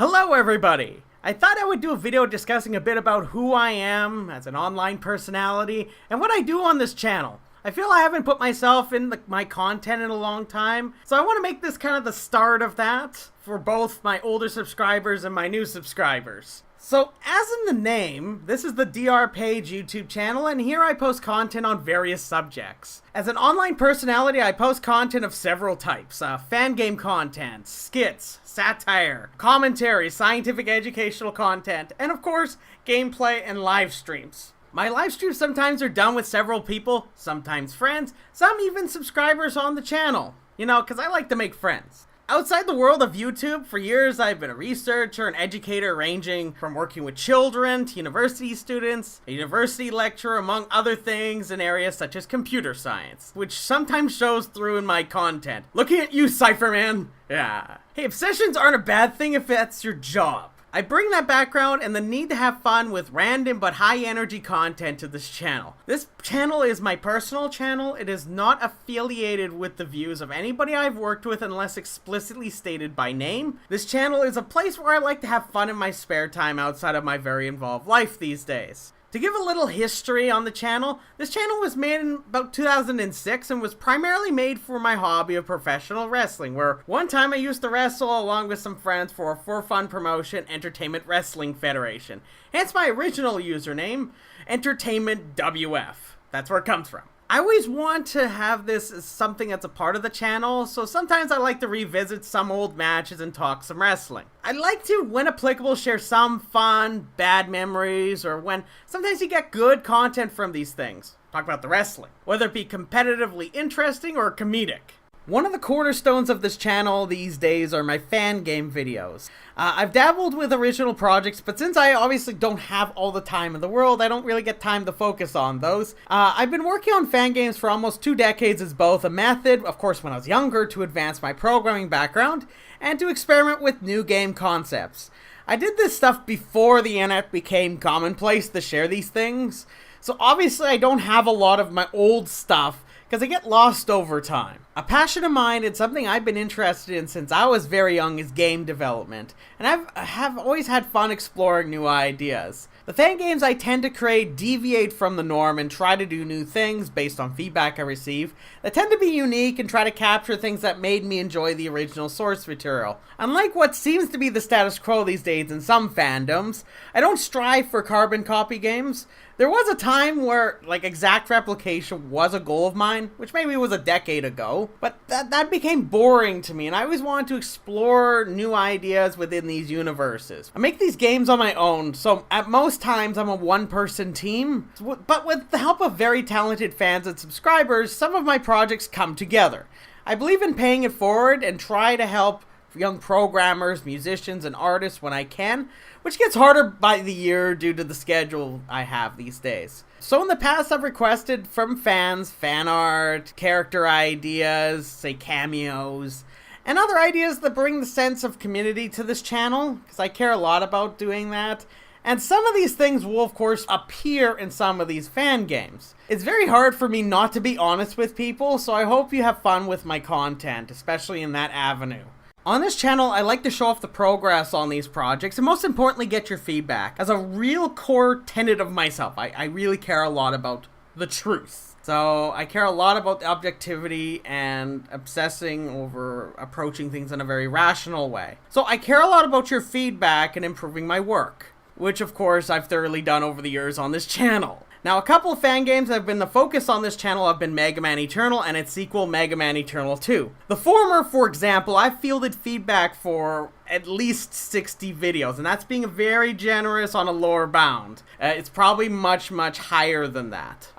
Hello everybody! I thought I would do a video discussing a bit about who I am as an online personality and what I do on this channel. I feel I haven't put myself in my content in a long time, so I want to make this kind of the start of that for both my older subscribers and my new subscribers. So, as in the name, this is the D.R.Page YouTube channel, and here I post content on various subjects. As an online personality, I post content of several types. Fan game content, skits, satire, commentary, scientific educational content, and of course, gameplay and live streams. My live streams sometimes are done with several people, sometimes friends, some even subscribers on the channel. You know, because I like to make friends. Outside the world of YouTube, for years I've been a researcher and educator ranging from working with children to university students, a university lecturer, among other things in areas such as computer science, which sometimes shows through in my content. Looking at you, Cypherman! Yeah. Hey, obsessions aren't a bad thing if that's your job. I bring that background and the need to have fun with random but high energy content to this channel. This channel is my personal channel. It is not affiliated with the views of anybody I've worked with unless explicitly stated by name. This channel is a place where I like to have fun in my spare time outside of my very involved life these days. To give a little history on the channel, this channel was made in about 2006 and was primarily made for my hobby of professional wrestling, where one time I used to wrestle along with some friends for a for-fun promotion, Entertainment Wrestling Federation. Hence my original username, EntertainmentWF. That's where it comes from. I always want to have this as something that's a part of the channel, so sometimes I like to revisit some old matches and talk some wrestling. I like to, when applicable, share some fun, bad memories, or when sometimes you get good content from these things. Talk about the wrestling, whether it be competitively interesting or comedic. One of the cornerstones of this channel these days are my fan game videos. I've dabbled with original projects, but since I obviously don't have all the time in the world, I don't really get time to focus on those. I've been working on fan games for almost 2 decades as both a method, of course when I was younger, to advance my programming background, and to experiment with new game concepts. I did this stuff before the internet became commonplace to share these things, so obviously I don't have a lot of my old stuff, because I get lost over time. A passion of mine and something I've been interested in since I was very young is game development, and I have always had fun exploring new ideas. The fan games I tend to create deviate from the norm and try to do new things based on feedback I receive that tend to be unique and try to capture things that made me enjoy the original source material. Unlike what seems to be the status quo these days in some fandoms, I don't strive for carbon copy games. There was a time where, exact replication was a goal of mine, which maybe was a decade ago, but that became boring to me, and I always wanted to explore new ideas within these universes. I make these games on my own, so at most times I'm a one-person team, but with the help of very talented fans and subscribers, some of my projects come together. I believe in paying it forward and try to help young programmers, musicians, and artists when I can, which gets harder by the year due to the schedule I have these days. So in the past I've requested from fans fan art, character ideas, say cameos, and other ideas that bring the sense of community to this channel, because I care a lot about doing that. And some of these things will of course appear in some of these fan games. It's very hard for me not to be honest with people, so I hope you have fun with my content, especially in that avenue. On this channel, I like to show off the progress on these projects, and most importantly, get your feedback. As a real core tenet of myself, I really care a lot about the truth. So, I care a lot about objectivity and obsessing over approaching things in a very rational way. So, I care a lot about your feedback and improving my work, which of course I've thoroughly done over the years on this channel. Now, a couple of fan games that have been the focus on this channel have been Mega Man Eternal and its sequel, Mega Man Eternal 2. The former, for example, I've fielded feedback for at least 60 videos, and that's being very generous on a lower bound. It's probably much higher than that.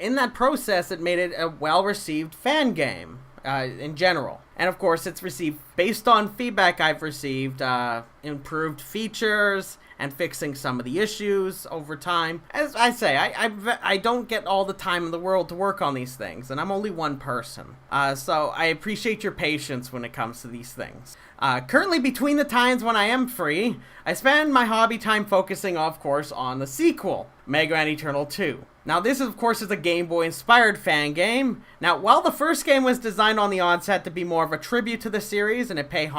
In that process, it made it a well-received fan game. In general. And of course, it's received, based on feedback I've received, improved features and fixing some of the issues over time. As I say, I don't get all the time in the world to work on these things, and I'm only one person. So I appreciate your patience when it comes to these things. Currently, between the times when I am free, I spend my hobby time focusing, of course, on the sequel, Mega Man Eternal 2. Now this, of course, is a Game Boy inspired fan game. Now, while the first game was designed on the onset to be more of a tribute to the series, and it pays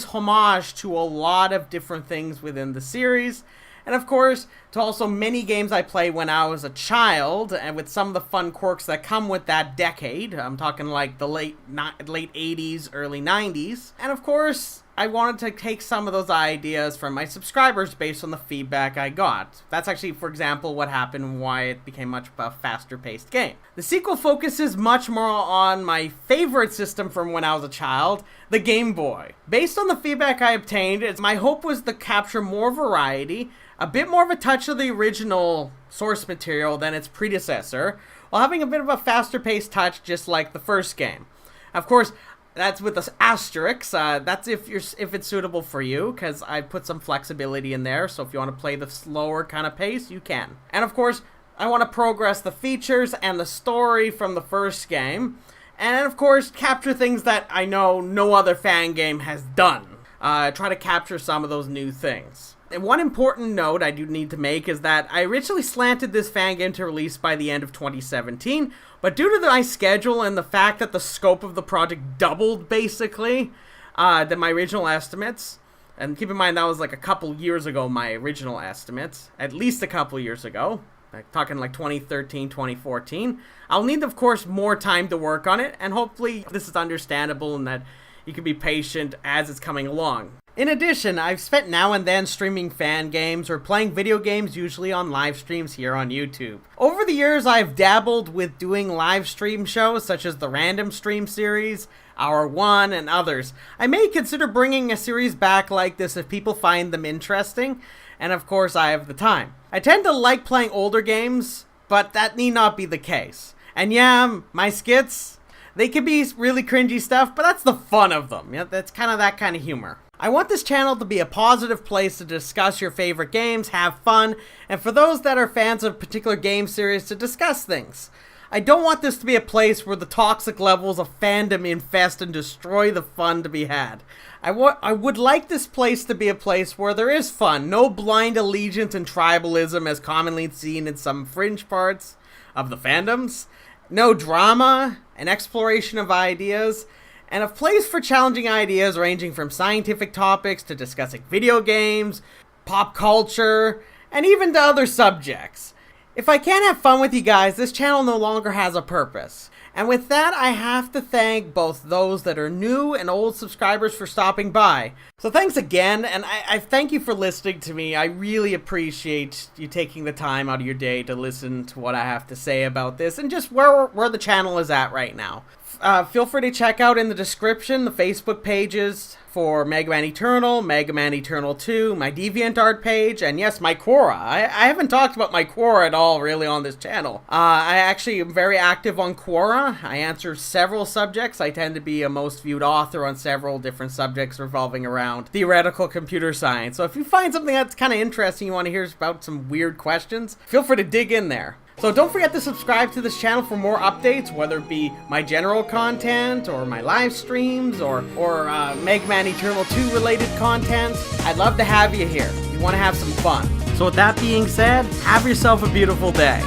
homage to a lot of different things within the series, and of course, to also many games I played when I was a child, and with some of the fun quirks that come with that decade. I'm talking like the late 80s, early 90s. And of course, I wanted to take some of those ideas from my subscribers based on the feedback I got. That's actually, for example, what happened and why it became much of a faster-paced game. The sequel focuses much more on my favorite system from when I was a child, the Game Boy. Based on the feedback I obtained, my hope was to capture more variety, a bit more of a touch of the original source material than its predecessor, while having a bit of a faster-paced touch just like the first game. Of course, that's with the asterisks. That's if it's suitable for you, because I put some flexibility in there, so if you want to play the slower kind of pace, you can. And of course, I want to progress the features and the story from the first game, and of course, capture things that I know no other fan game has done. Try to capture some of those new things. And one important note I do need to make is that I originally slanted this fan game to release by the end of 2017, but due to my schedule and the fact that the scope of the project doubled, basically, than my original estimates, and keep in mind that was like a couple years ago, my original estimates, at least a couple years ago, like talking like 2013, 2014, I'll need, of course, more time to work on it, and hopefully this is understandable and that you can be patient as it's coming along. In addition, I've spent now and then streaming fan games or playing video games, usually on live streams here on YouTube. Over the years, I've dabbled with doing live stream shows such as the Random Stream series, Hour 1, and others. I may consider bringing a series back like this if people find them interesting, and of course I have the time. I tend to like playing older games, but that need not be the case. And yeah, my skits, they can be really cringy stuff, but that's the fun of them. Yeah, that's kind of that kind of humor. I want this channel to be a positive place to discuss your favorite games, have fun, and for those that are fans of a particular game series to discuss things. I don't want this to be a place where the toxic levels of fandom infest and destroy the fun to be had. I would like this place to be a place where there is fun, no blind allegiance and tribalism as commonly seen in some fringe parts of the fandoms, no drama, an exploration of ideas, and a place for challenging ideas ranging from scientific topics to discussing video games, pop culture, and even to other subjects. If I can't have fun with you guys, this channel no longer has a purpose. And with that, I have to thank both those that are new and old subscribers for stopping by. So thanks again, and I thank you for listening to me. I really appreciate you taking the time out of your day to listen to what I have to say about this and just where the channel is at right now. Feel free to check out in the description the Facebook pages for Mega Man Eternal, Mega Man Eternal 2, my DeviantArt page, and yes, my Quora. I haven't talked about my Quora at all really on this channel. I actually am very active on Quora. I answer several subjects. I tend to be a most viewed author on several different subjects revolving around theoretical computer science. So if you find something that's kind of interesting, you want to hear about some weird questions, feel free to dig in there. So don't forget to subscribe to this channel for more updates, whether it be my general content, or my live streams, or Mega Man Eternal 2 related content. I'd love to have you here. We want to have some fun. So with that being said, have yourself a beautiful day.